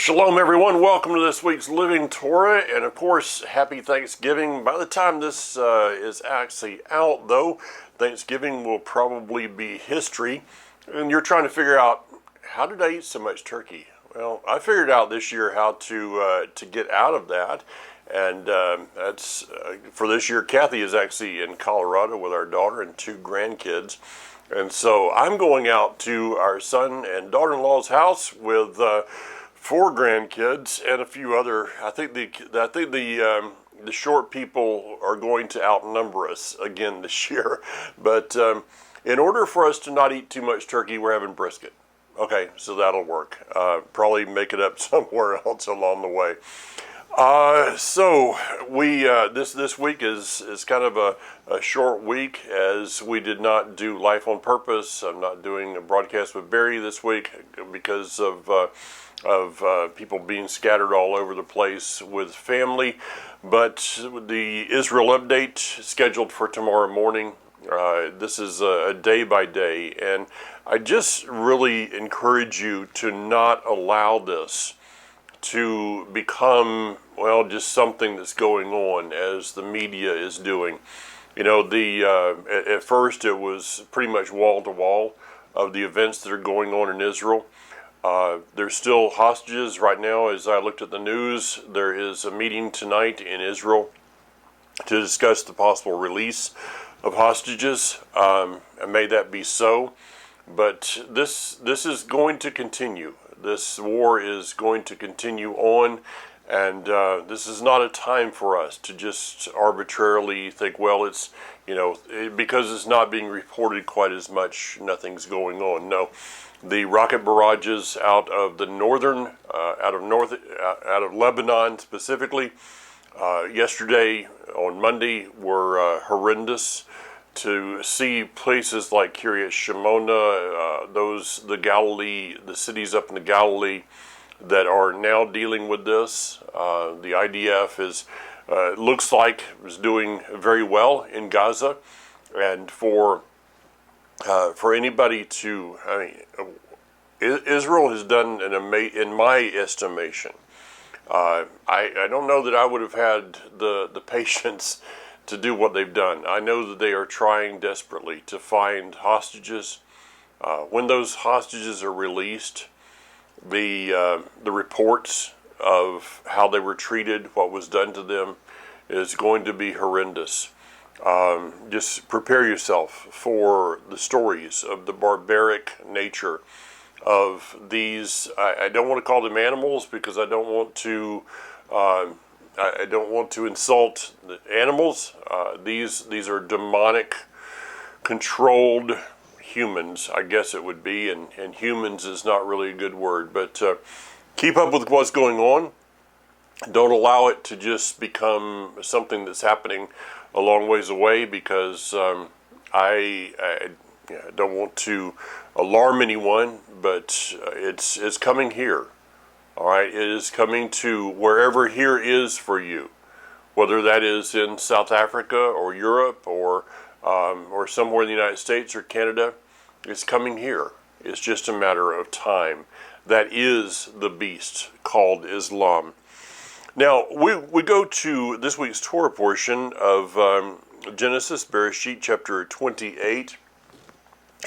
Shalom, everyone. Welcome to this week's Living Torah, and of course, happy Thanksgiving. By the time this is actually out, though, Thanksgiving will probably be history, and you're trying to figure out, how did I eat so much turkey? Well, I figured out this year how to get out of that, and that's for this year. Kathy is actually in Colorado with our daughter and two grandkids. And so I'm going out to our son and daughter-in-law's house with four grandkids and a few other. I think the short people are going to outnumber us again this year. But in order for us to not eat too much turkey, we're having brisket. Okay, so that'll work. Probably make it up somewhere else along the way. So we this week is kind of a short week, as we did not do Life on Purpose. I'm not doing a broadcast with Barry this week because of people being scattered all over the place with family. But the Israel update scheduled for tomorrow morning. This is a day by day, and I just really encourage you to not allow this to become, well, just something that's going on as the media is doing. You know, at first it was pretty much wall to wall of the events that are going on in Israel. There's still hostages right now. As I looked at the news, there is a meeting tonight in Israel to discuss the possible release of hostages, and may that be so. But this is going to continue. This war is going to continue on, and this is not a time for us to just arbitrarily think, well, it's, because it's not being reported quite as much, nothing's going on. No, the rocket barrages out of Lebanon specifically, yesterday on Monday were horrendous. To see places like Kiryat Shimona, the cities up in the Galilee that are now dealing with this. The IDF looks like is doing very well in Gaza, and for anybody to, Israel has done in my estimation. I don't know that I would have had the patience to do what they've done. I know that they are trying desperately to find hostages. When those hostages are released, the reports of how they were treated, what was done to them, is going to be horrendous. Just prepare yourself for the stories of the barbaric nature of these. I don't want to call them animals because I don't want to insult the animals. These are demonic, controlled humans, I guess it would be, and humans is not really a good word. But keep up with what's going on. Don't allow it to just become something that's happening a long ways away, because I don't want to alarm anyone, but it's coming here. All right, it is coming to wherever here is for you, whether that is in South Africa or Europe or somewhere in the United States or Canada. It's coming here. It's just a matter of time. That is the beast called Islam. Now, we go to this week's Torah portion of Genesis, Bereshit, chapter 28,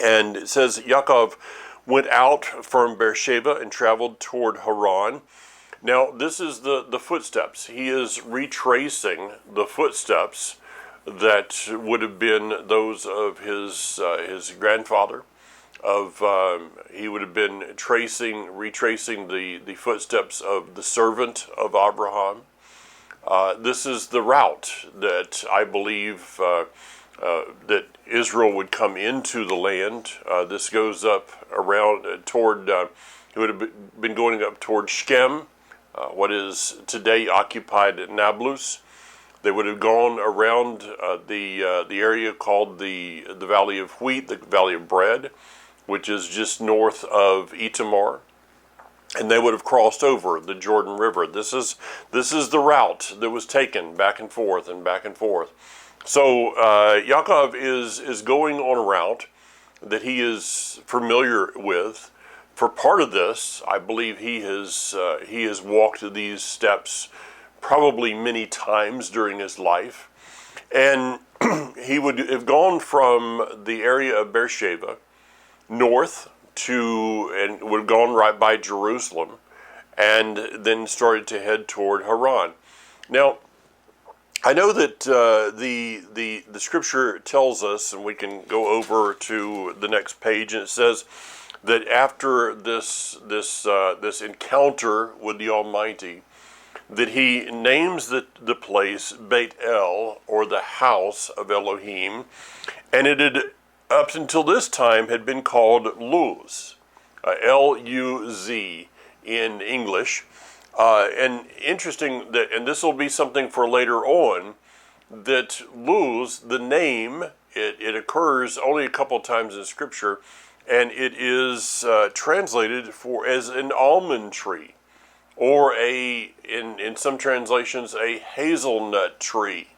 and it says, Yaakov went out from Beersheba and traveled toward Haran. Now, this is the footsteps. He is retracing the footsteps that would have been those of his grandfather. He would have been retracing the footsteps of the servant of Abraham. This is the route that I believe that Israel would come into the land. This goes up around toward, it would have been going up toward Shechem, what is today occupied Nablus. They would have gone around the area called the Valley of Wheat, the Valley of Bread, which is just north of Itamar. And they would have crossed over the Jordan River. This is the route that was taken back and forth and back and forth. So Yaakov is going on a route that he is familiar with for part of this, I believe he has walked these steps probably many times during his life, and he would have gone from the area of Beersheba north and would have gone right by Jerusalem, and then started to head toward Haran. Now, I know that the scripture tells us, and we can go over to the next page, and it says that after this encounter with the Almighty, that he names the place Beit El, or the house of Elohim, and it had up until this time had been called Luz, L-U-Z in English. And interesting that, and this will be something for later on, that Luz, the name, it occurs only a couple of times in Scripture, and it is translated as an almond tree, or in some translations, a hazelnut tree.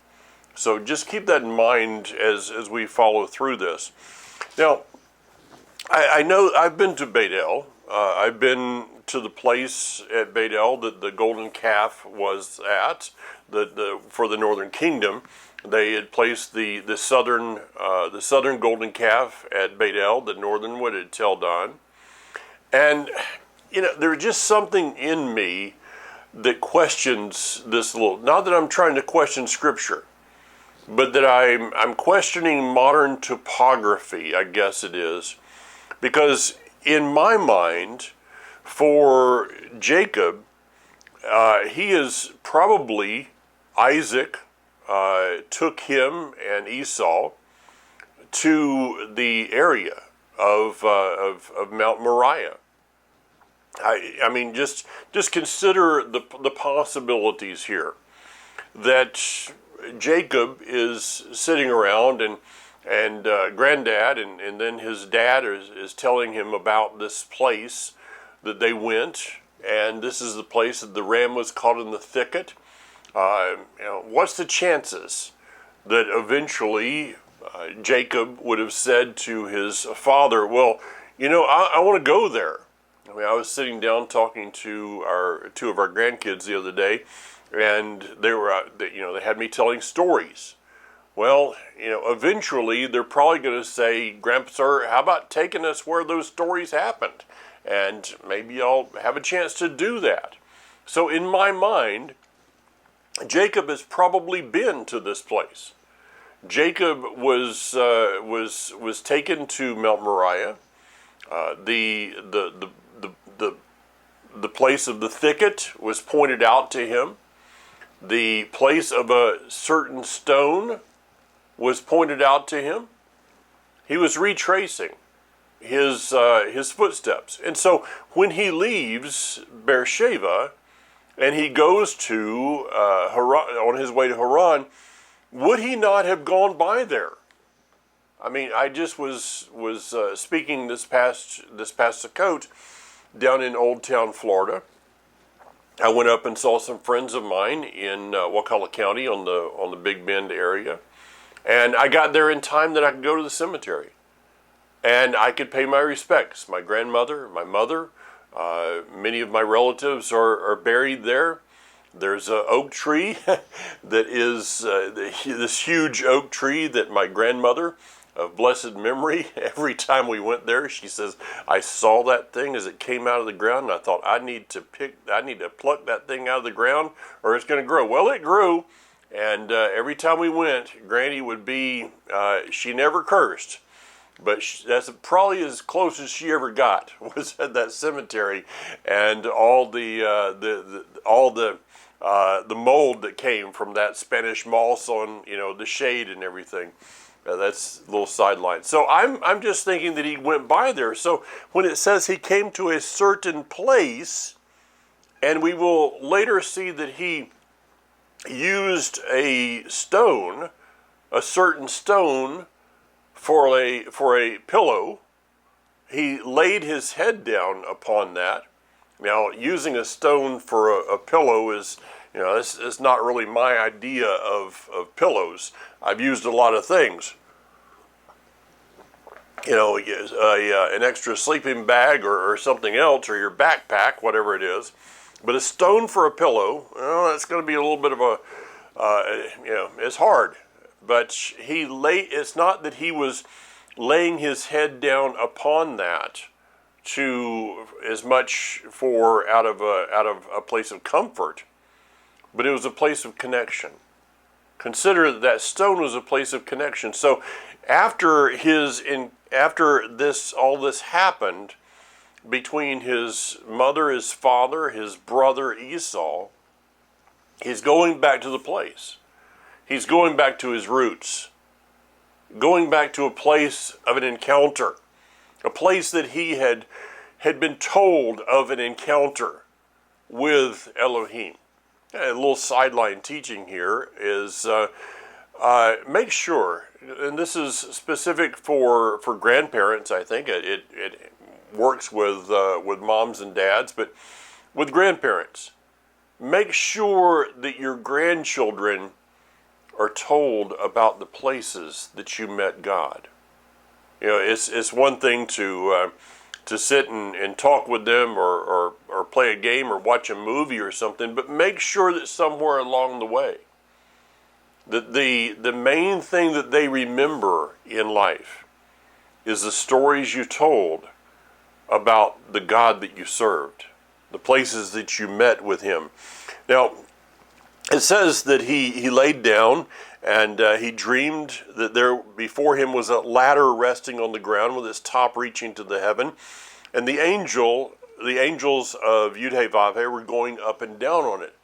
So just keep that in mind as we follow through this. Now, I know I've been to Beit El. I've been to the place at Beit El that the golden calf was at, for the northern kingdom. They had placed the southern golden calf at Beit El, the northern one at Tel Dan. And there's just something in me that questions this little. Not that I'm trying to question Scripture, but that I'm questioning modern topography, I guess it is, because in my mind, for Jacob, he is probably Isaac took him and Esau to the area of Mount Moriah. I mean, just consider the possibilities here, that Jacob is sitting around and granddad and then his dad is telling him about this place that they went, and this is the place that the ram was caught in the thicket. What's the chances that eventually Jacob would have said to his father, well, I want to go there. I mean, I was sitting down talking to two of our grandkids the other day, and they had me telling stories. Well, eventually they're probably going to say, Grandpa, sir, how about taking us where those stories happened? And maybe I'll have a chance to do that. So in my mind, Jacob has probably been to this place. Jacob was taken to Mount Moriah. The place of the thicket was pointed out to him. The place of a certain stone was pointed out to him. He was retracing his footsteps. And so when he leaves Beersheba and he goes to Haran, on his way to Haran, would he not have gone by there? I mean, I just was speaking this past Sukkot down in Old Town, Florida. I went up and saw some friends of mine in Wakulla County on the Big Bend area, and I got there in time that I could go to the cemetery, and I could pay my respects. My grandmother, my mother, many of my relatives are buried there. There's an oak tree that is this huge oak tree that my grandmother of blessed memory, every time we went there, she says, I saw that thing as it came out of the ground, and I thought, I need to pluck that thing out of the ground, or it's going to grow. Well, it grew, and every time we went, Granny would be, she never cursed, but that's probably as close as she ever got, was at that cemetery, and all the mold that came from that Spanish moss on, the shade and everything. That's a little sideline. So I'm just thinking that he went by there. So when it says he came to a certain place, and we will later see that he used a stone, a certain stone, for a pillow. He laid his head down upon that. Now, using a stone for a pillow is, it's not really my idea of pillows. I've used a lot of things. an extra sleeping bag or something else, or your backpack, whatever it is. But a stone for a pillow, well, that's going to be a little bit of a, it's hard. But it's not that he was laying his head down upon that to as much for out of a place of comfort, but it was a place of connection. Consider that stone was a place of connection. So after all this happened between his mother, his father, his brother Esau, he's going back to the place. He's going back to his roots, going back to a place of an encounter, a place that he had been told of an encounter with Elohim. A little sideline teaching here is make sure, and this is specific for grandparents, I think. It works with moms and dads, but with grandparents, make sure that your grandchildren are told about the places that you met God. It's one thing to sit and talk with them or play a game or watch a movie or something, but make sure that somewhere along the way, that the main thing that they remember in life is the stories you told about the God that you served, the places that you met with him. Now, it says that he laid down and he dreamed that there before him was a ladder resting on the ground with its top reaching to the heaven, and the angels of Yud-Heh-Vav-Heh were going up and down on it.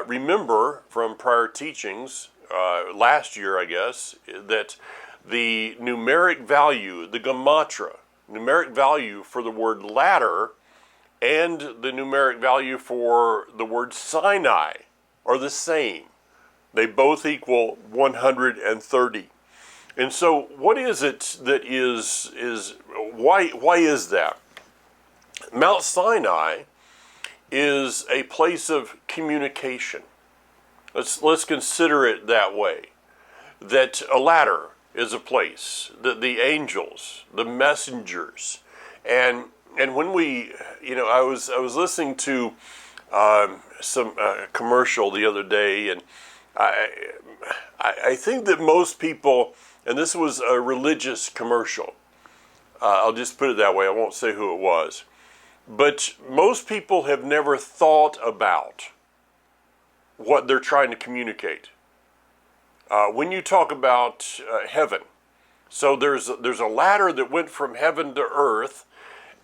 Remember from prior teachings last year, I guess, that the numeric value, the gematria, numeric value for the word ladder and the numeric value for the word Sinai are the same. They both equal 130. And so what is it that why is that? Mount Sinai is a place of communication. Let's consider it that way. That a ladder is a place, that the angels, the messengers, and when we, I was listening to some commercial the other day, and I think that most people, and this was a religious commercial, I'll just put it that way, I won't say who it was, but most people have never thought about what they're trying to communicate. When you talk about heaven, so there's a ladder that went from heaven to earth,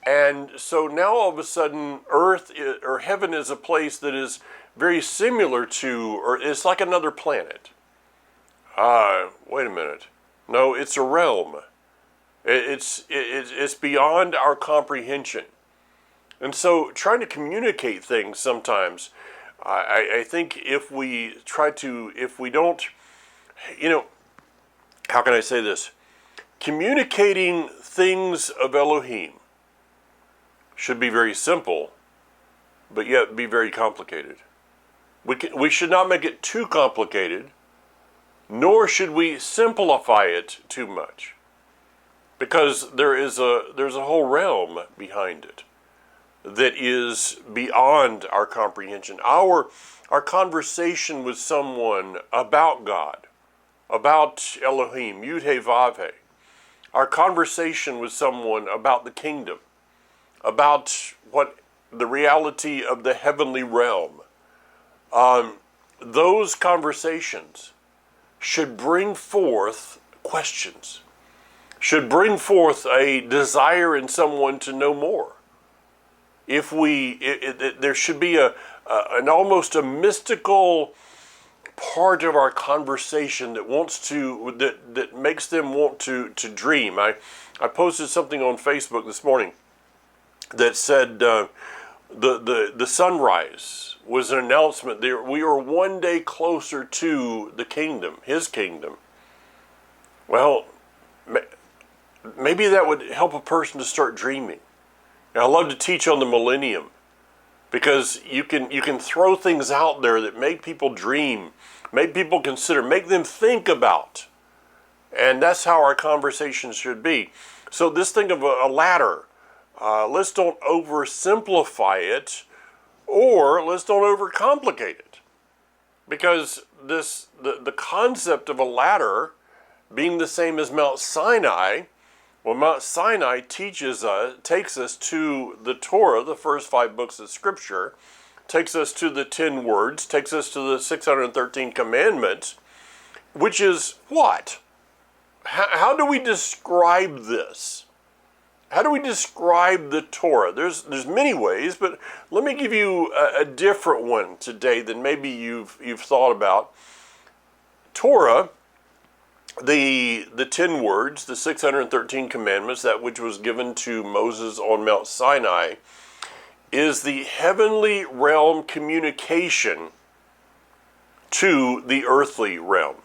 and so now all of a sudden or heaven is a place that is very similar to, or it's like another planet. Wait a minute. No, it's a realm. It's beyond our comprehension. And so trying to communicate things sometimes, I think if we don't, how can I say this? Communicating things of Elohim should be very simple, but yet be very complicated. We should not make it too complicated, nor should we simplify it too much, because there's a whole realm behind it that is beyond our comprehension. Our conversation with someone about God, about Elohim, Yud-Heh-Vav-Heh, our conversation with someone about the kingdom, about what the reality of the heavenly realm, those conversations should bring forth questions, should bring forth a desire in someone to know more. There should be an almost a mystical part of our conversation that makes them want to dream. I posted something on Facebook this morning that said the sunrise was an announcement that we are one day closer to the kingdom, his kingdom. Well, maybe that would help a person to start dreaming. Now, I love to teach on the millennium, because you can throw things out there that make people dream, make people consider, make them think about. And that's how our conversations should be. So this thing of a ladder, let's don't oversimplify it, or let's don't overcomplicate it. Because the concept of a ladder being the same as Mount Sinai, well, Mount Sinai takes us to the Torah, the first 5 books of Scripture, takes us to the 10 words, takes us to the 613 commandments, which is what? How do we describe this? How do we describe the Torah? There's many ways, but let me give you a different one today than maybe you've thought about. Torah, the 10 words, the 613 commandments, that which was given to Moses on Mount Sinai, is the heavenly realm communication to the earthly realm.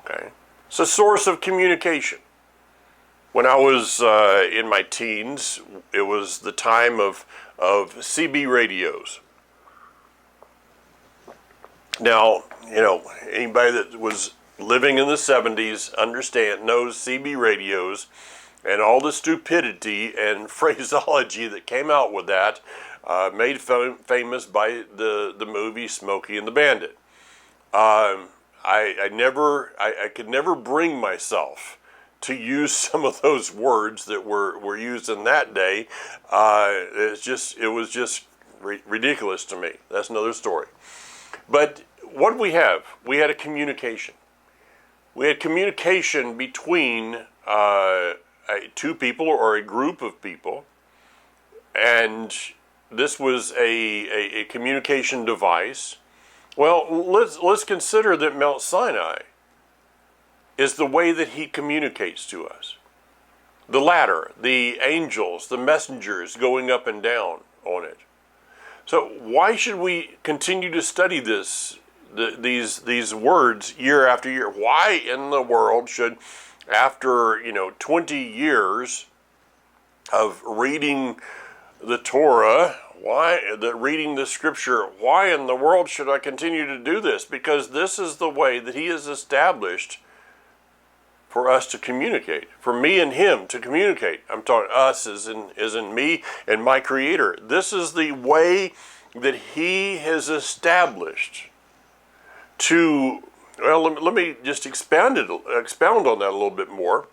Okay? It's a source of communication. When I was in my teens, it was the time of CB radios. Now, anybody that was living in the 70s knows CB radios and all the stupidity and phraseology that came out with that, made famous by the movie Smokey and the Bandit. I could never bring myself to use some of those words that were used in that day. It was just ridiculous to me. That's another story. But what we had a communication. We had communication between two people or a group of people, and this was a communication device. Well, let's consider that Mount Sinai is the way that he communicates to us. The ladder, the angels, the messengers going up and down on it. So why should we continue to study these words year after year? Why in the world should, after 20 years of reading the Torah, reading the Scripture, why in the world should I continue to do this? Because this is the way that he has established for us to communicate, for me and him to communicate. I'm talking us as in me and my Creator. This is the way that he has established to, let me just expound on that a little bit more.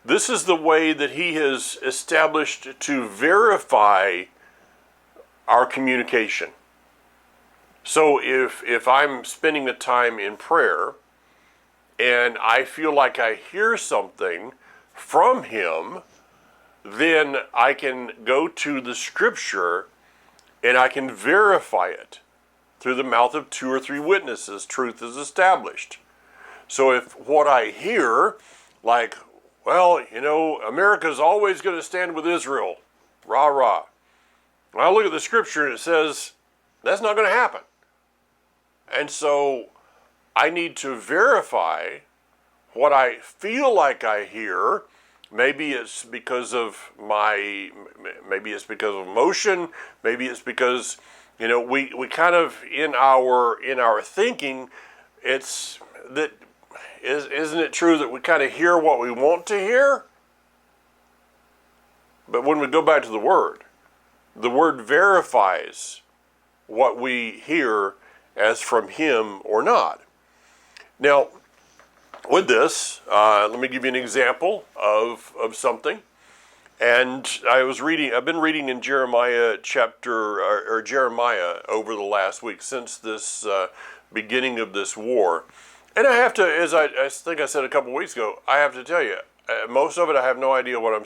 This is the way that he has established to verify our communication. So if I'm spending the time in prayer and I feel like I hear something from him, then I can go to the Scripture and I can verify it. Through the mouth of 2 or 3 witnesses, truth is established. So if what I hear, like, America's always going to stand with Israel, rah, rah. When I look at the Scripture and it says, that's not going to happen. And so I need to verify what I feel like I hear. Maybe it's because of emotion. Maybe it's because, we kind of, in our thinking, it's that, isn't it true that we kind of hear what we want to hear? But when we go back to the Word verifies what we hear as from him or not. Now, with this, let me give you an example of something. And I've been reading in Jeremiah Jeremiah over the last week since this beginning of this war. And I have to, as I think I said a couple weeks ago, I have to tell you, most of it I have no idea what I'm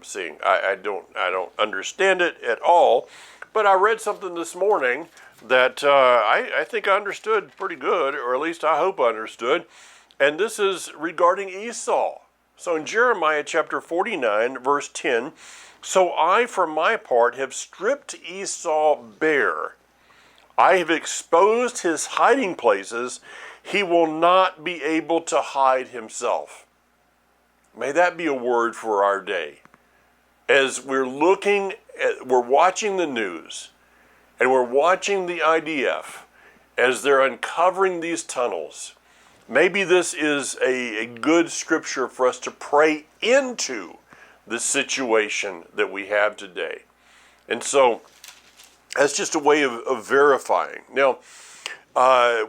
seeing. I don't understand it at all. But I read something this morning that I think I understood pretty good, or at least I hope I understood. And this is regarding Esau. So in Jeremiah chapter 49, verse 10, so I, for my part, have stripped Esau bare. I have exposed his hiding places. He will not be able to hide himself. May that be a word for our day. As we're watching the news, and we're watching the IDF, as they're uncovering these tunnels, Maybe this is a good scripture for us to pray into the situation that we have today. And so that's just a way of verifying. Now,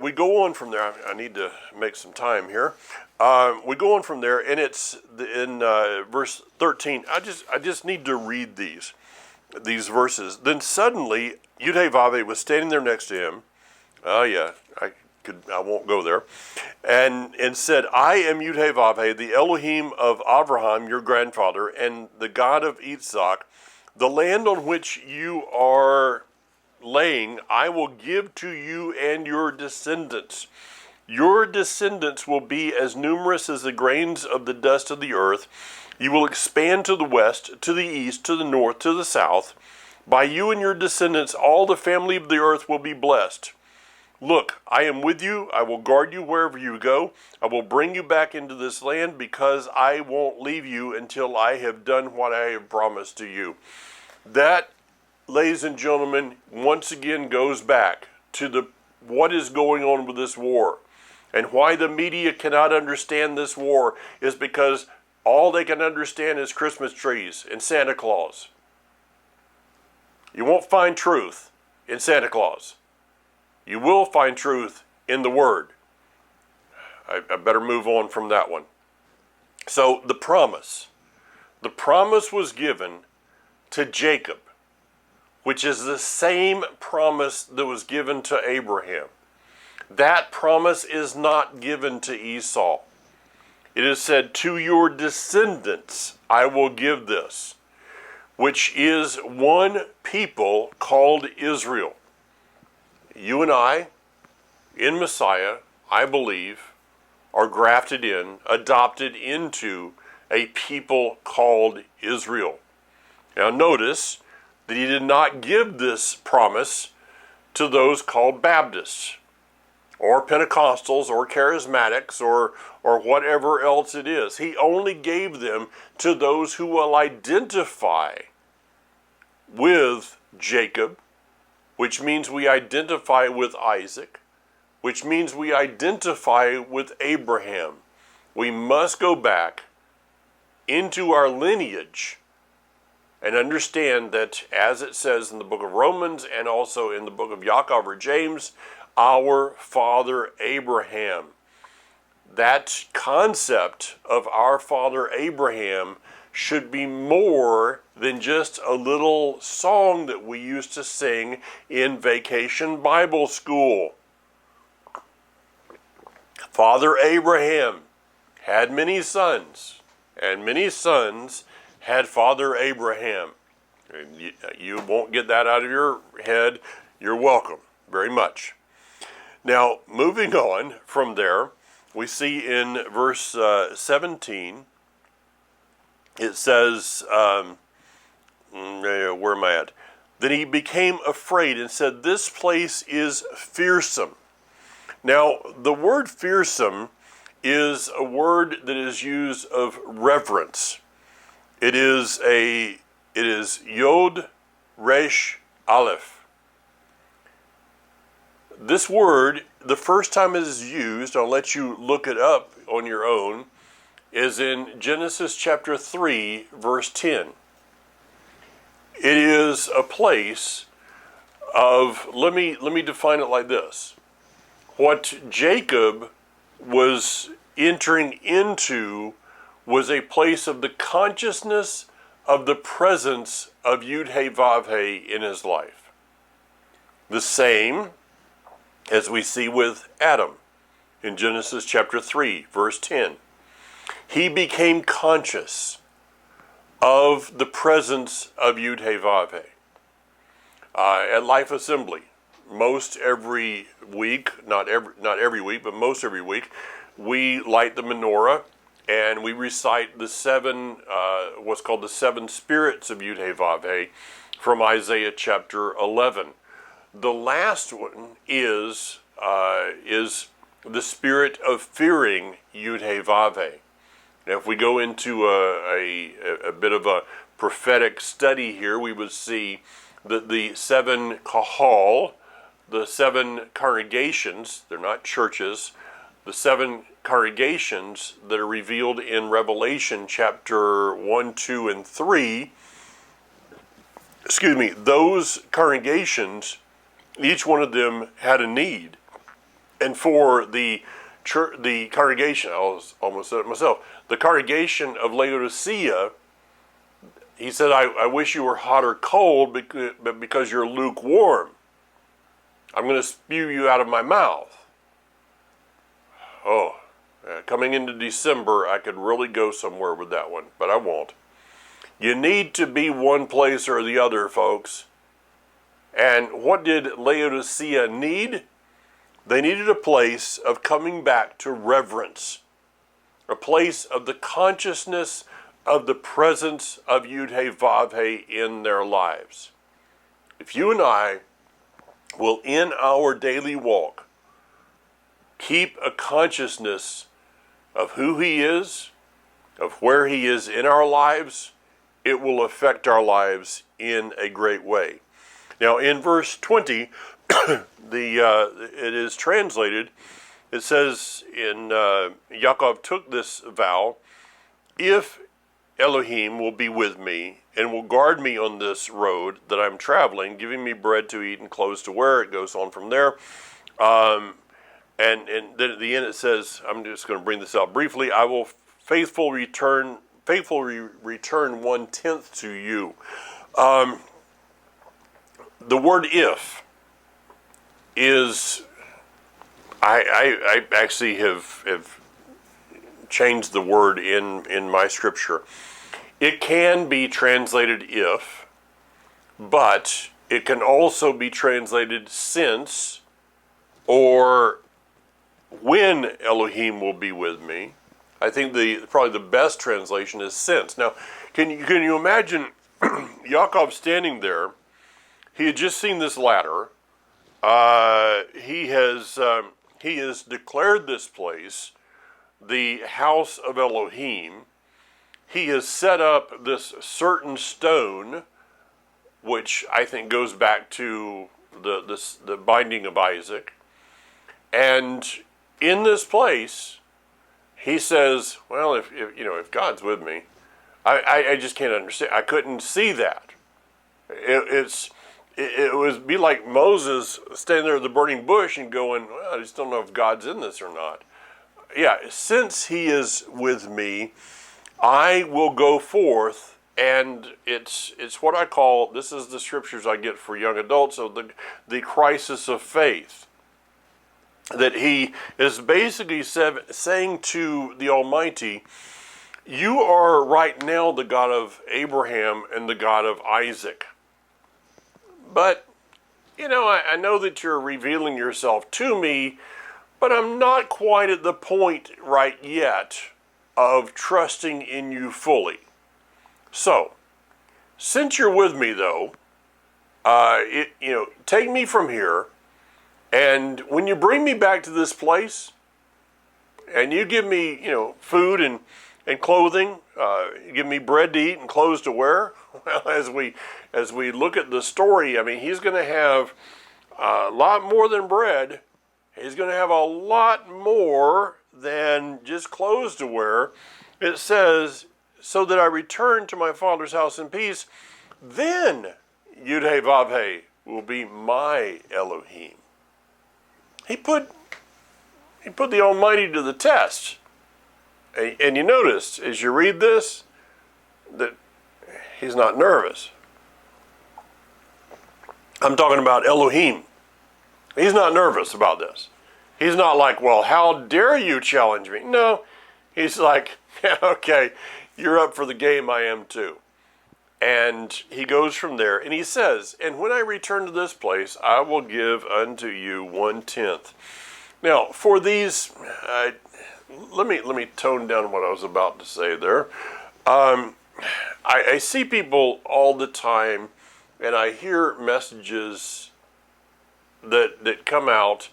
we go on from there. I need to make some time here. We go on from there, and it's in verse 13. I just need to read these verses. Then suddenly, Yudhe-Vavhe was standing there next to him. Oh yeah, I won't go there. And said, I am Yudhe-Vavhe, the Elohim of Abraham, your grandfather, and the God of Isaac. The land on which you are laying, I will give to you and your descendants. Your descendants will be as numerous as the grains of the dust of the earth. You will expand to the west, to the east, to the north, to the south. By you and your descendants, all the family of the earth will be blessed. Look, I am with you. I will guard you wherever you go. I will bring you back into this land because I won't leave you until I have done what I have promised to you. That, ladies and gentlemen, once again goes back to what is going on with this war. And why the media cannot understand this war is because all they can understand is Christmas trees and Santa Claus. You won't find truth in Santa Claus. You will find truth in the Word. I better move on from that one. So the promise was given to Jacob, which is the same promise that was given to Abraham. That promise is not given to Esau. It is said, to your descendants I will give this, which is one people called Israel. You and I, in Messiah, I believe, are grafted in, adopted into a people called Israel. Now notice that he did not give this promise to those called Baptists, or Pentecostals, or Charismatics, or whatever else it is. He only gave them to those who will identify with Jacob, which means we identify with Isaac, which means we identify with Abraham. We must go back into our lineage and understand that, as it says in the book of Romans and also in the book of Yaakov or James, our father Abraham. That concept of our father Abraham should be more than just a little song that we used to sing in vacation Bible school. Father Abraham had many sons, and many sons had Father Abraham. You won't get that out of your head. You're welcome very much. Now, moving on from there, we see in verse 17, it says, where am I at? Then he became afraid and said, this place is fearsome. Now, the word fearsome is a word that is used of reverence. It is Yod Resh Aleph. This word, the first time it is used, I'll let you look it up on your own, is in Genesis chapter 3, verse 10. It is a place of, let me define it like this. What Jacob was entering into was a place of the consciousness of the presence of Yud-He-Vav-He in his life. The same as we see with Adam in Genesis chapter 3, verse 10. He became conscious of the presence of Yud-He-Vav-He. At Life Assembly, most every week, not every week, but most every week, we light the menorah and we recite the seven, what's called the seven spirits of Yud-He-Vav-He from Isaiah chapter 11. The last one is the spirit of fearing Yud-He-Vav-He. Now, if we go into a bit of a prophetic study here, we would see that the seven kahal, the seven congregations, they're not churches, the 7 congregations that are revealed in Revelation chapter 1, 2, and 3, those congregations, each one of them had a need. And for the church, the congregation, I almost said it myself, the congregation of Laodicea, he said, I wish you were hot or cold, but because you're lukewarm, I'm going to spew you out of my mouth. Oh, coming into December, I could really go somewhere with that one, but I won't. You need to be one place or the other, folks. And what did Laodicea need? They needed a place of coming back to reverence, a place of the consciousness of the presence of Yud-Heh-Vav-Heh in their lives. If you and I will, in our daily walk, keep a consciousness of who He is, of where He is in our lives, it will affect our lives in a great way. Now, in verse 20, it is translated, it says in Yaakov took this vow, if Elohim will be with me and will guard me on this road that I'm traveling, giving me bread to eat and clothes to wear, it goes on from there. And then at the end it says, I'm just going to bring this out briefly, I will faithfully return 1/10 to you. The word if is, I actually have changed the word in my scripture. It can be translated if, but it can also be translated since, or when Elohim will be with me. I think probably the best translation is since. Now, can you imagine Yaakov standing there? He had just seen this ladder. He has declared this place the house of Elohim. He has set up this certain stone, which I think goes back to the binding of Isaac. And in this place, he says, well, if God's with me, I just can't understand. I couldn't see that. It would be like Moses standing there at the burning bush and going, well, I just don't know if God's in this or not. Yeah, since He is with me, I will go forth, and it's what I call, this is the scriptures I get for young adults, so the crisis of faith. That he is basically saying to the Almighty, you are right now the God of Abraham and the God of Isaac. But, I know that you're revealing yourself to me, but I'm not quite at the point right yet of trusting in you fully. So, since you're with me though, take me from here, and when you bring me back to this place, and you give me, food and clothing, you give me bread to eat and clothes to wear, well, as we look at the story, I mean, He's going to have a lot more than bread. He's going to have a lot more than just clothes to wear. It says, so that I return to my father's house in peace, then Yud-Heh-Vav-Heh will be my Elohim. He put the Almighty to the test. And you notice, as you read this, that He's not nervous. I'm talking about Elohim. He's not nervous about this. He's not like, well, how dare you challenge me? No, He's like, yeah, okay, you're up for the game, I am too. And he goes from there, and he says, and when I return to this place, I will give unto you 1/10. Now, for these, let me tone down what I was about to say there. I see people all the time, and I hear messages that come out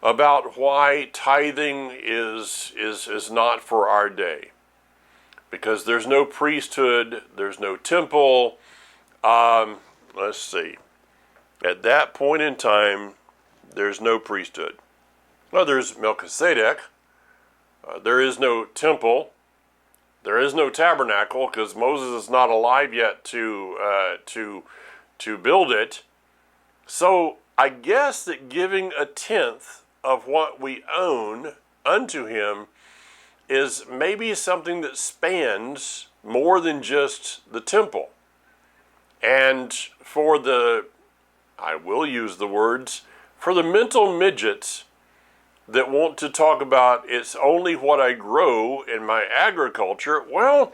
about why tithing is not for our day. Because there's no priesthood, there's no temple. Let's see. At that point in time, there's no priesthood. Well, there's Melchizedek, There is no temple. There is no tabernacle because Moses is not alive yet to build it. So I guess that giving a tenth of what we own unto him is maybe something that spans more than just the temple. And for the, I will use the words, for the mental midgets that want to talk about it's only what I grow in my agriculture, well,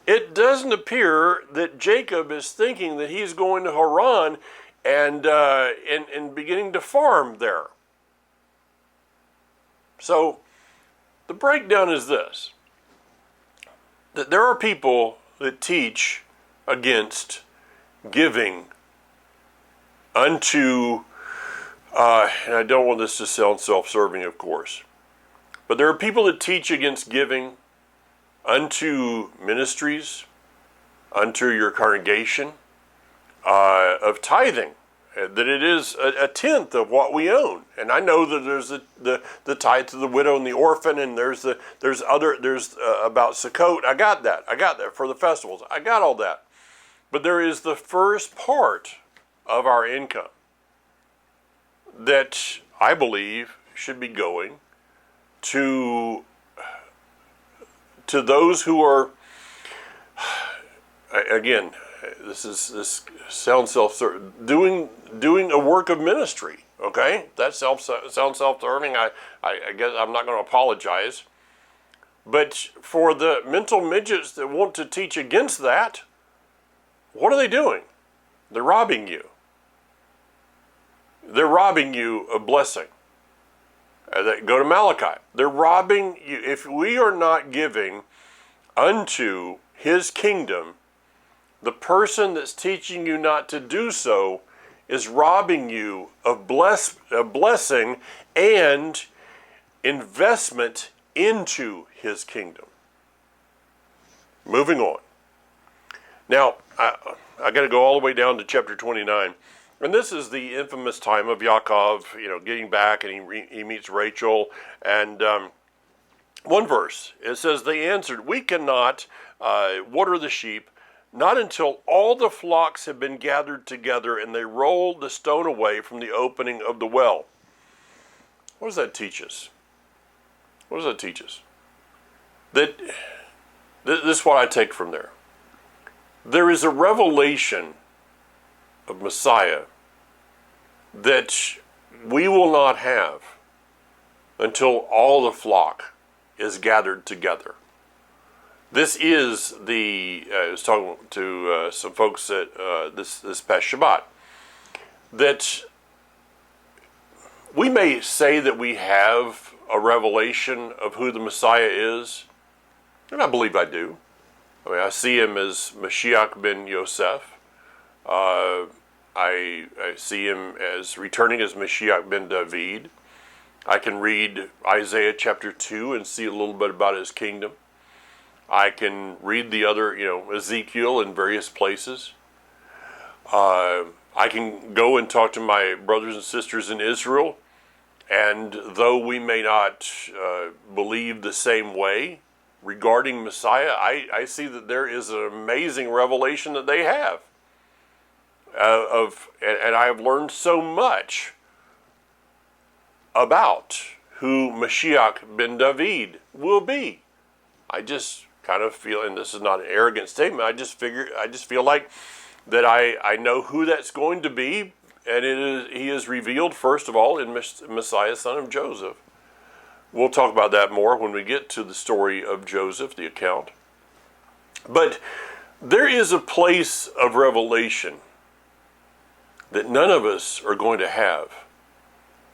it doesn't appear that Jacob is thinking that he's going to Haran and beginning to farm there. So the breakdown is this, that there are people that teach against giving unto, and I don't want this to sound self-serving, of course, but there are people that teach against giving unto ministries, unto your congregation, of tithing, that it is a tenth of what we own. And I know that there's the tithe to the widow and the orphan, and there's about Sukkot. I got that for the festivals. I got all that. But there is the first part of our income that I believe should be going to those who are, again, this sounds self-serving, doing a work of ministry. Okay, that sounds self-serving. I guess I'm not going to apologize. But for the mental midgets that want to teach against that, what are they doing? They're robbing you. They're robbing you of blessing. Go to Malachi. They're robbing you. If we are not giving unto his kingdom, the person that's teaching you not to do so is robbing you of blessing and investment into his kingdom. Moving on. Now, I got to go all the way down to chapter 29. And this is the infamous time of Yaakov, getting back, and he meets Rachel. And one verse, it says, they answered, we cannot water the sheep, not until all the flocks have been gathered together and they rolled the stone away from the opening of the well. What does that teach us? What does that teach us? This is what I take from there. There is a revelation of Messiah that we will not have until all the flock is gathered together. This is I was talking to some folks at this past Shabbat, that we may say that we have a revelation of who the Messiah is, and I believe I do. I mean, I see him as Mashiach ben Yosef. I see him as returning as Mashiach ben David. I can read Isaiah chapter 2 and see a little bit about his kingdom. I can read the other, Ezekiel in various places. I can go and talk to my brothers and sisters in Israel, and though we may not believe the same way regarding Messiah, I see that there is an amazing revelation that they have. And I have learned so much about who Mashiach ben David will be. I just kind of feel, and this is not an arrogant statement, I just feel like that I know who that's going to be, and he is revealed first of all in Messiah, son of Joseph. We'll talk about that more when we get to the story of Joseph, the account. But there is a place of revelation that none of us are going to have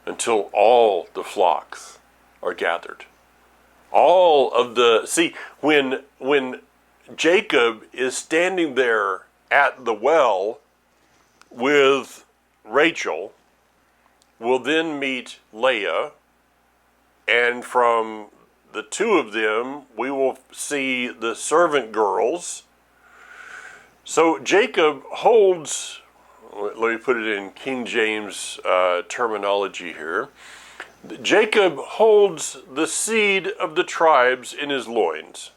until all the flocks are gathered. When Jacob is standing there at the well with Rachel, will then meet Leah, and from the two of them we will see the servant girls. So Jacob holds, let me put it in King James terminology here, Jacob holds the seed of the tribes in his loins.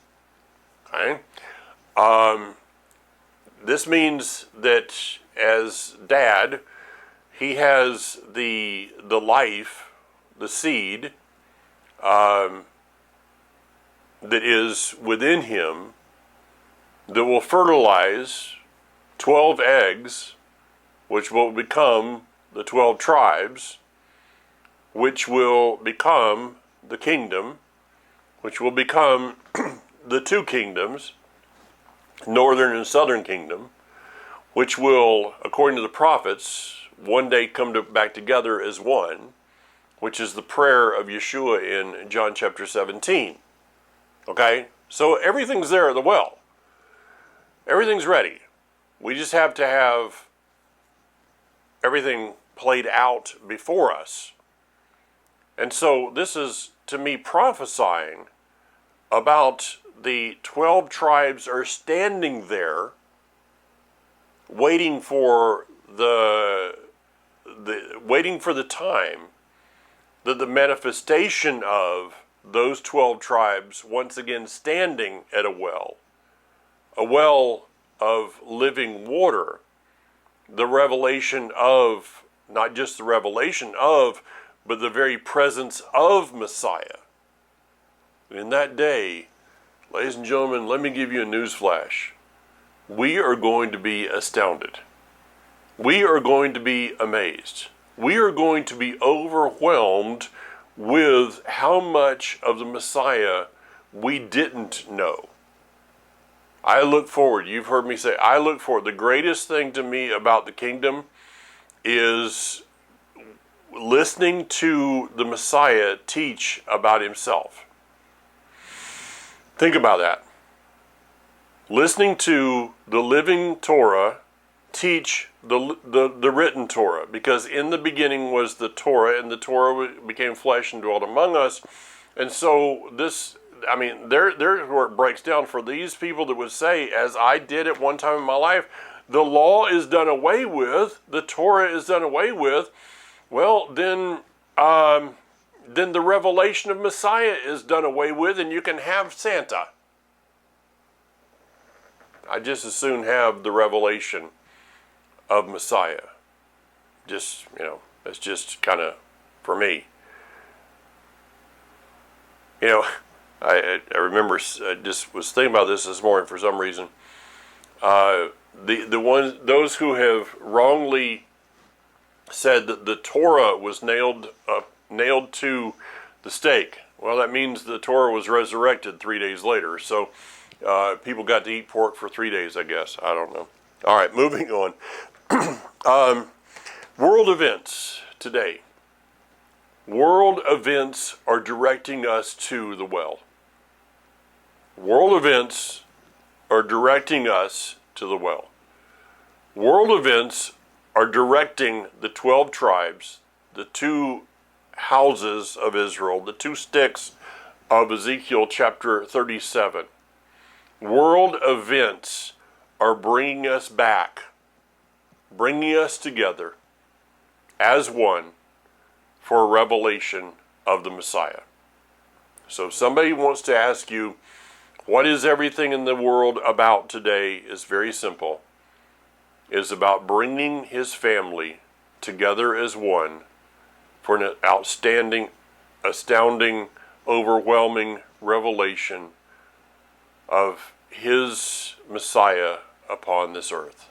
Okay? This means that as dad, he has the life, the seed, that is within him that will fertilize 12 eggs, which will become the 12 tribes, which will become the kingdom, which will become the two kingdoms, northern and southern kingdom, which will, according to the prophets, one day come back together as one, which is the prayer of Yeshua in John chapter 17. Okay? So everything's there at the well. Everything's ready. We just have to have everything played out before us. And so this is, to me, prophesying about the 12 tribes are standing there waiting for the time that the manifestation of those 12 tribes once again standing at a well of living water, the revelation of, not just the revelation of, but the very presence of Messiah. In that day, ladies and gentlemen, let me give you a news flash. We are going to be astounded. We are going to be amazed. We are going to be overwhelmed with how much of the Messiah we didn't know. I look forward, you've heard me say, I look forward. The greatest thing to me about the kingdom is listening to the Messiah teach about himself. Think about that. Listening to the living Torah teach the written Torah, because in the beginning was the Torah, and the Torah became flesh and dwelt among us. And so this, I mean, there's where it breaks down for these people that would say, as I did at one time in my life, the law is done away with, the Torah is done away with. Well, then the revelation of Messiah is done away with, and you can have Santa. I just as soon have the revelation of Messiah. Just, that's just kind of for me. I remember, I just was thinking about this morning for some reason. Those who have wrongly said that the Torah was nailed to the stake. Well, that means the Torah was resurrected 3 days later. So people got to eat pork for 3 days, I guess. I don't know. All right, moving on. World events today. World events are directing us to the well. World events are directing us to the well. World events are directing the 12 tribes, the two houses of Israel, the two sticks of Ezekiel chapter 37. World events are bringing us back, bringing us together as one for a revelation of the Messiah. So if somebody wants to ask you, what is everything in the world about today? Is very simple. It is about bringing his family together as one for an astounding, overwhelming revelation of his Messiah upon this earth.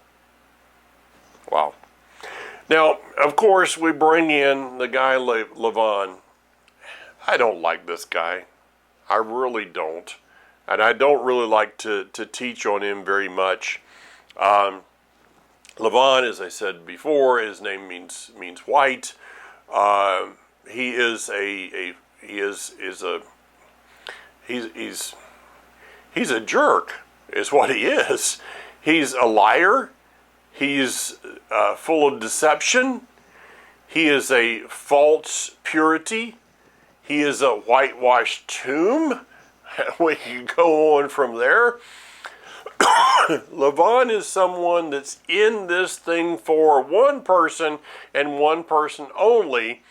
Wow. Now, of course, we bring in the guy Lavan. I don't like this guy. I really don't. And I don't really like to teach on him very much. Lavan, as I said before, his name means white. He's a jerk, is what he is. He's a liar. He's full of deception. He is a false purity. He is a whitewashed tomb. We can go on from there. Lavan is someone that's in this thing for one person and one person only,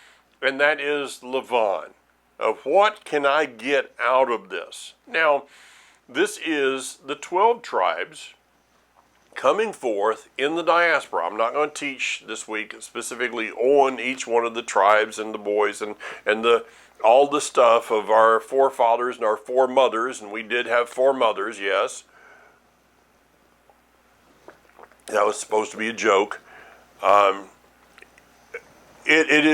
and that is Lavan. Of what can I get out of this? Now, this is the 12 tribes coming forth in the diaspora. I'm not going to teach this week specifically on each one of the tribes and the boys and all the stuff of our forefathers and our foremothers, and we did have foremothers, yes. That was supposed to be a joke. It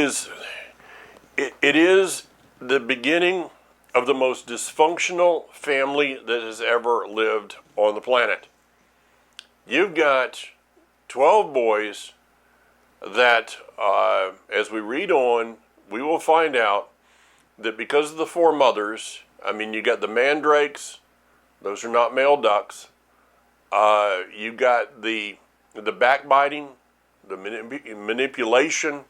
is the beginning of the most dysfunctional family that has ever lived on the planet. You've got 12 boys that, as we read on, we will find out that because of the foremothers, I mean, you got the mandrakes, those are not male ducks. You got the backbiting, the manipulation,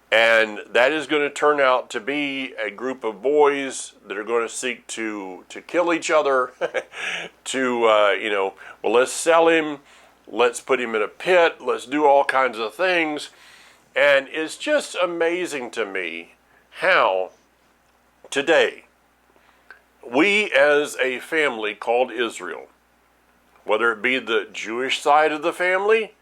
and that is going to turn out to be a group of boys that are going to seek to kill each other, well, let's sell him, let's put him in a pit, let's do all kinds of things. And it's just amazing to me how today we as a family called Israel, whether it be the Jewish side of the family,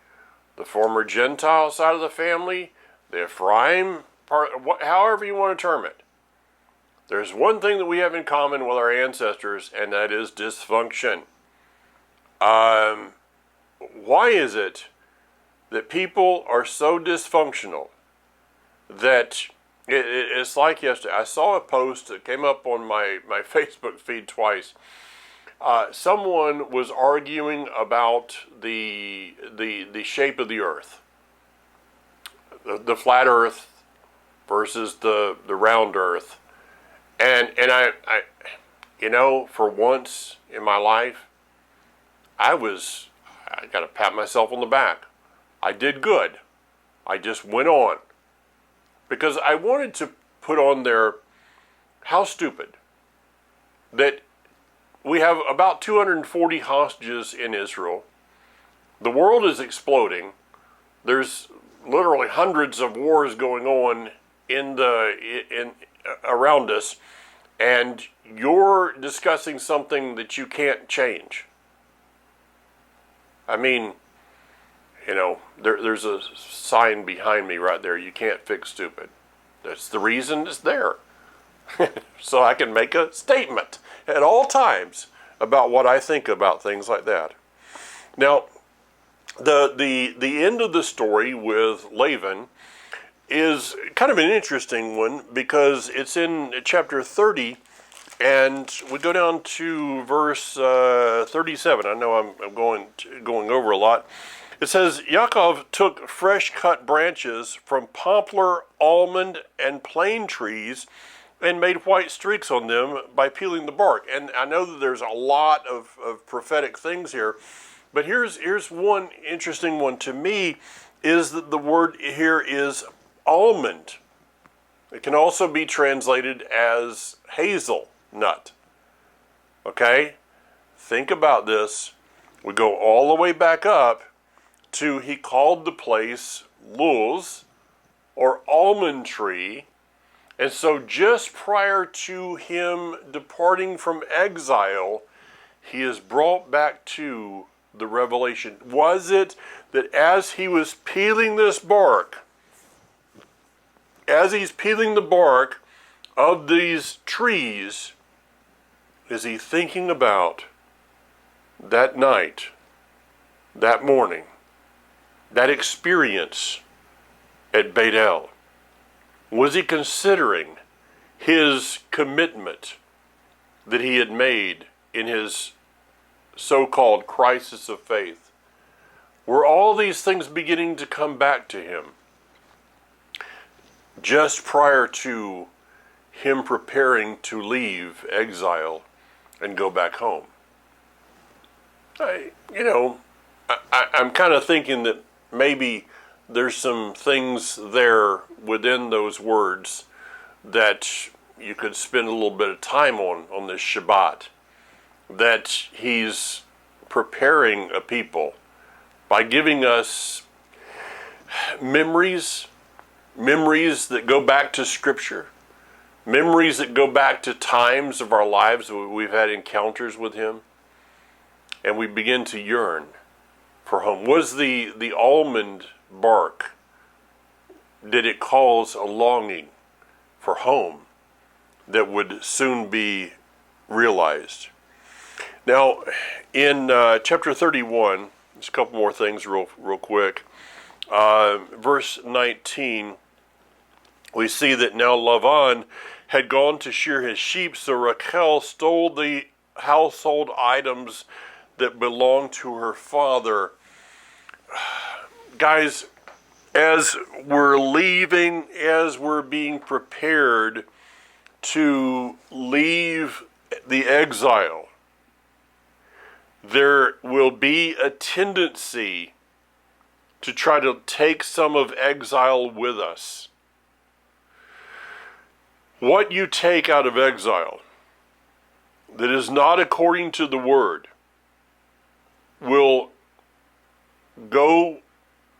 the former Gentile side of the family, the Ephraim part, however you want to term it, there's one thing that we have in common with our ancestors, and that is dysfunction. Why is it that people are so dysfunctional that it's like yesterday? I saw a post that came up on my Facebook feed twice. Someone was arguing about the shape of the earth, the flat earth versus the round earth, and I for once in my life, I got to pat myself on the back. I did good. I just went on because I wanted to put on there how stupid that we have about 240 hostages in Israel. The world is exploding. There's literally hundreds of wars going on around us, and you're discussing something that you can't change. I mean, there's a sign behind me right there. You can't fix stupid. That's the reason it's there. So I can make a statement at all times about what I think about things like that. Now, the end of the story with Laban is kind of an interesting one because it's in chapter 30, and we go down to verse 37. I know I'm going over a lot. It says, Yaakov took fresh cut branches from poplar, almond, and plane trees and made white streaks on them by peeling the bark. And I know that there's a lot of prophetic things here, but here's one interesting one to me, is that the word here is almond. It can also be translated as hazelnut. Okay? Think about this. We go all the way back up to, he called the place Luz, or almond tree. And so just prior to him departing from exile, he is brought back to the revelation. Was it that as he was peeling this bark, as he's peeling the bark of these trees, is he thinking about that night, that morning, that experience at Beit? Was he considering his commitment that he had made in his so-called crisis of faith? Were all these things beginning to come back to him just prior to him preparing to leave exile and go back home? I'm kind of thinking that maybe there's some things there within those words that you could spend a little bit of time on this Shabbat, that he's preparing a people by giving us memories memories that go back to Scripture, memories that go back to times of our lives where we've had encounters with Him, and we begin to yearn for home. Was the almond bark, did it cause a longing for home that would soon be realized? Now, in chapter 31, just a couple more things real quick. Verse 19, we see that now Laban had gone to shear his sheep, so Rachel stole the household items that belonged to her father. Guys, as we're leaving, as we're being prepared to leave the exile, there will be a tendency to try to take some of exile with us. What you take out of exile that is not according to the Word will go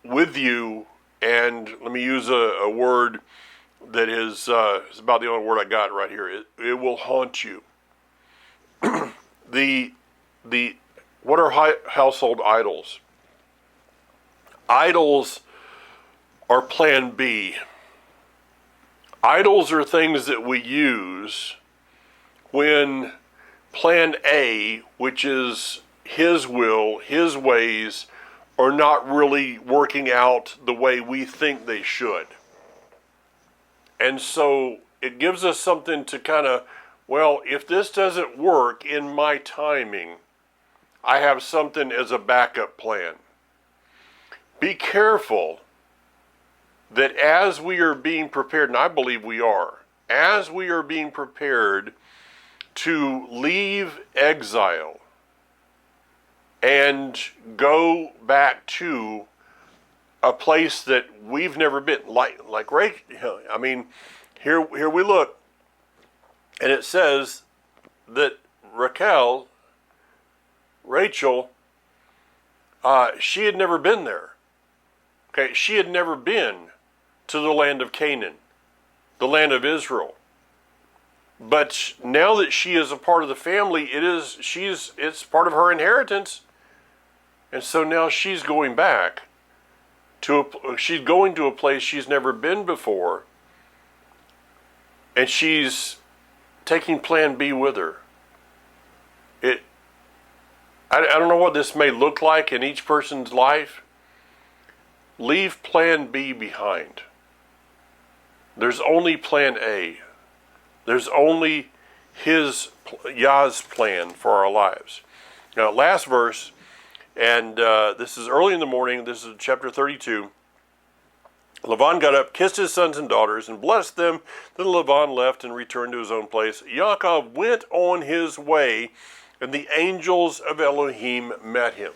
with you, and let me use a word that is about the only word I got right here. It will haunt you. What are household idols? Idols are plan B. Idols are things that we use when plan A, which is His will, His ways, are not really working out the way we think they should. And so it gives us something to kind of, well, if this doesn't work in my timing, I have something as a backup plan. Be careful that as we are being prepared, and I believe we are, as we are being prepared to leave exile and go back to a place that we've never been, like right, I mean, here we look, and it says that Rachel, she had never been there. Okay, she had never been to the land of Canaan, the land of Israel. But now that she is a part of the family, it's part of her inheritance. And so now she's going back she's going to a place she's never been before, and she's taking plan B with her. I don't know what this may look like in each person's life. Leave plan B behind. There's only plan A. There's only Yah's plan for our lives. Now, last verse, and this is early in the morning. This is chapter 32. Laban got up, kissed his sons and daughters, and blessed them. Then Laban left and returned to his own place. Yaakov went on his way, and the angels of Elohim met him.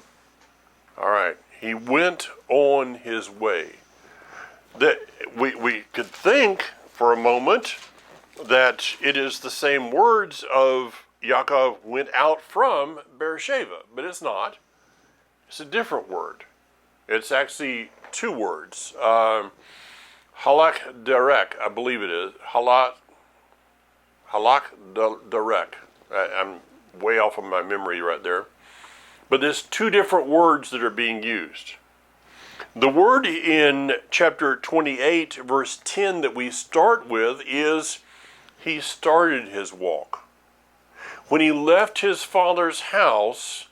All right, he went on his way. That we could think for a moment that it is the same words of Yaakov went out from Beersheba, but it's not. It's a different word. It's actually two words. Halak Derek, I believe it is. Halak Derek. I'm way off of my memory right there. But there's two different words that are being used. The word in chapter 28, verse 10 that we start with is he started his walk. When he left his father's house,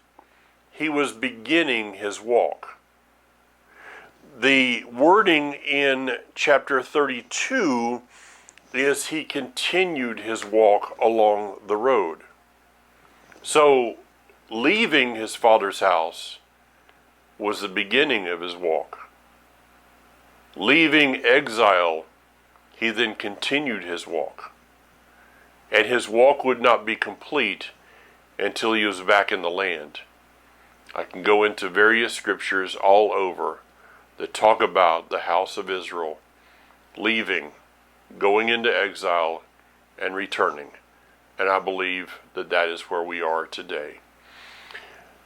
he was beginning his walk. The wording in chapter 32 is he continued his walk along the road. So, leaving his father's house was the beginning of his walk. Leaving exile, he then continued his walk. And his walk would not be complete until he was back in the land. I can go into various scriptures all over that talk about the house of Israel leaving, going into exile, and returning. And I believe that that is where we are today.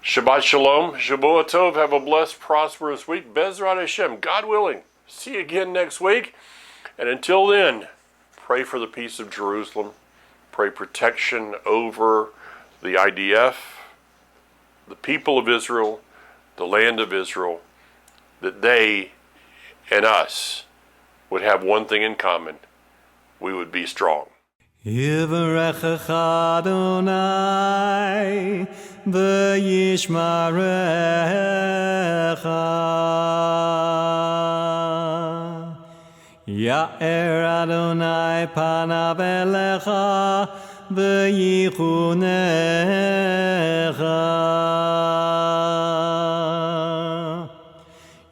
Shabbat Shalom, Shabbat Tov, have a blessed, prosperous week. Bezrat Hashem, God willing. See you again next week. And until then, pray for the peace of Jerusalem. Pray protection over the IDF, the people of Israel, the land of Israel, that they and us would have one thing in common. We would be strong. Yivarechecha Adonai v'yishmarecha. Ya'er Adonai panav elecha v'yichunecha.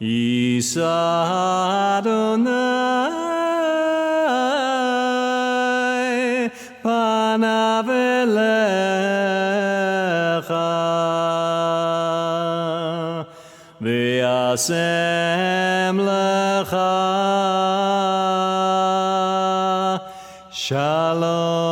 Yisa Adonai panav elecha v'yasem lecha shalom.